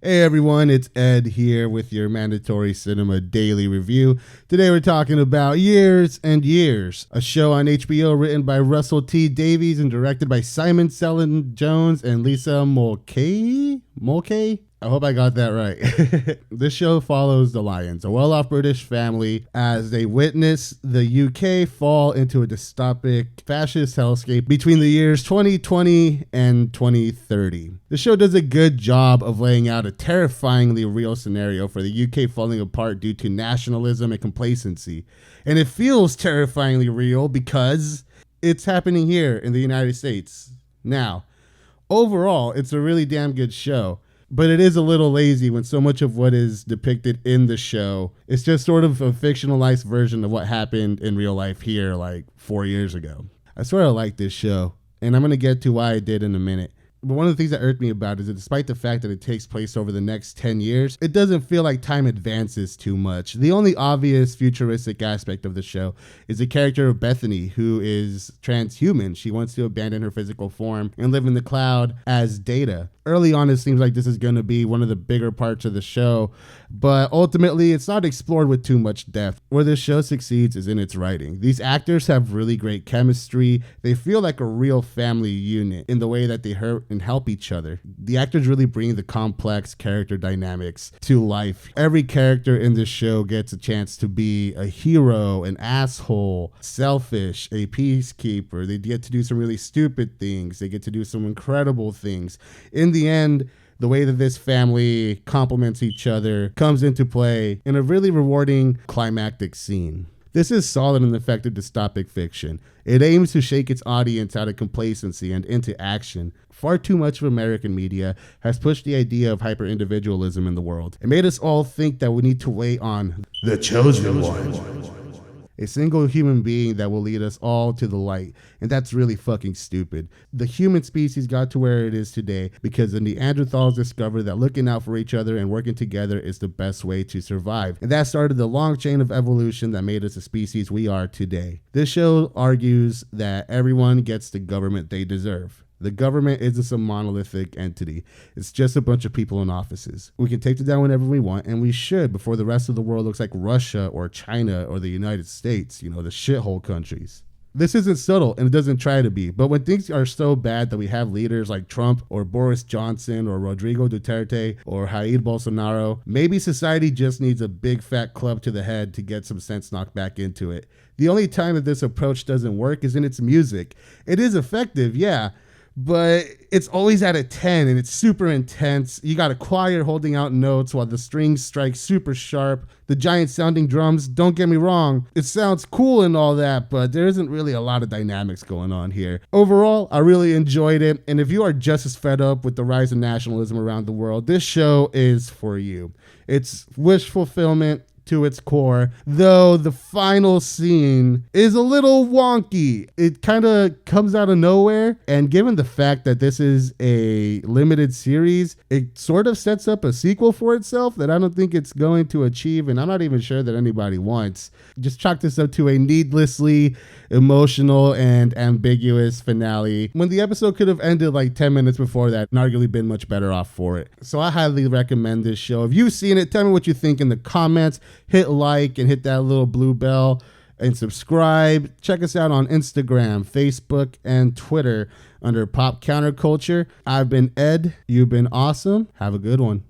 Hey everyone, it's Ed here with your mandatory cinema daily review. Today we're talking about Years and Years, a show on HBO written by Russell T. Davies and directed by Simon Selin Jones and Lisa Mulcahy? I hope I got that right. This show follows the Lyons, a well-off British family, as they witness the UK fall into a dystopic fascist hellscape between the years 2020 and 2030. The show does a good job of laying out a terrifyingly real scenario for the UK falling apart due to nationalism and complacency. And it feels terrifyingly real because it's happening here in the United States. Now, overall, it's a really damn good show. But it is a little lazy when so much of what is depicted in the show is just sort of a fictionalized version of what happened in real life here like 4 years ago. I sort of like this show, and I'm going to get to why I did in a minute. But one of the things that irked me about it is that despite the fact that it takes place over the next 10 years, it doesn't feel like time advances too much. The only obvious futuristic aspect of the show is the character of Bethany, who is transhuman. She wants to abandon her physical form and live in the cloud as Data. Early on, it seems like this is going to be one of the bigger parts of the show, but ultimately, it's not explored with too much depth. Where this show succeeds is in its writing. These actors have really great chemistry. They feel like a real family unit in the way that they hurt and help each other. The actors really bring the complex character dynamics to life. Every character in this show gets a chance to be a hero, an asshole, selfish, a peacekeeper. They get to do some really stupid things. They get to do some incredible things. In the end, the way that this family complements each other comes into play in a really rewarding climactic scene. This is solid and effective dystopic fiction. It aims to shake its audience out of complacency and into action. Far too much of American media has pushed the idea of hyper-individualism in the world. It made us all think that we need to wait on the chosen one, a single human being that will lead us all to the light. And that's really fucking stupid. The human species got to where it is today because the Neanderthals discovered that looking out for each other and working together is the best way to survive. And that started the long chain of evolution that made us the species we are today. This show argues that everyone gets the government they deserve. The government isn't some monolithic entity. It's just a bunch of people in offices. We can take them down whenever we want, and we should before the rest of the world looks like Russia or China or the United States, the shithole countries. This isn't subtle, and it doesn't try to be, but when things are so bad that we have leaders like Trump or Boris Johnson or Rodrigo Duterte or Jair Bolsonaro, maybe society just needs a big fat club to the head to get some sense knocked back into it. The only time that this approach doesn't work is in its music. It is effective, yeah, but it's always at a 10 and it's super intense. You got a choir holding out notes while the strings strike super sharp. The giant sounding drums, don't get me wrong, it sounds cool and all that, but there isn't really a lot of dynamics going on here. Overall, I really enjoyed it, and if you are just as fed up with the rise of nationalism around the world, this show is for you. It's wish fulfillment to its core, though the final scene is a little wonky. It kind of comes out of nowhere, and given the fact that this is a limited series, it sort of sets up a sequel for itself that I don't think it's going to achieve, and I'm not even sure that anybody wants. Just chalk this up to a needlessly emotional and ambiguous finale when the episode could have ended like 10 minutes before that and arguably been much better off for it. So I highly recommend this show. If you've seen it, tell me what you think in the comments. Hit like and hit that little blue bell and subscribe. Check us out on Instagram, Facebook, and Twitter under Pop Counterculture. I've been Ed. You've been awesome. Have a good one.